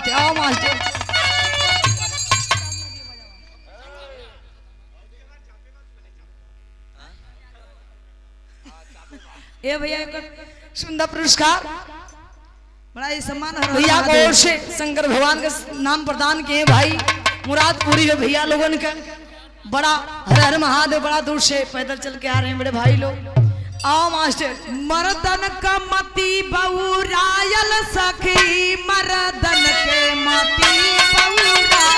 बात है। आओ मास्टर। ए भैया सुंदर पुरस्कार बड़ा ही सम्मान भैया को ओर से शंकर भगवान के नाम प्रदान किए भाई मुराद पूरी है भैया लोगन का। बड़ा हर हर महादेव बड़ा दूर से पैदल चल के आ रहे हैं बड़े भाई लोग। आओ मास्टर। मर्दन का मती बहुरायल सखी मर्दन के मती बहुरायल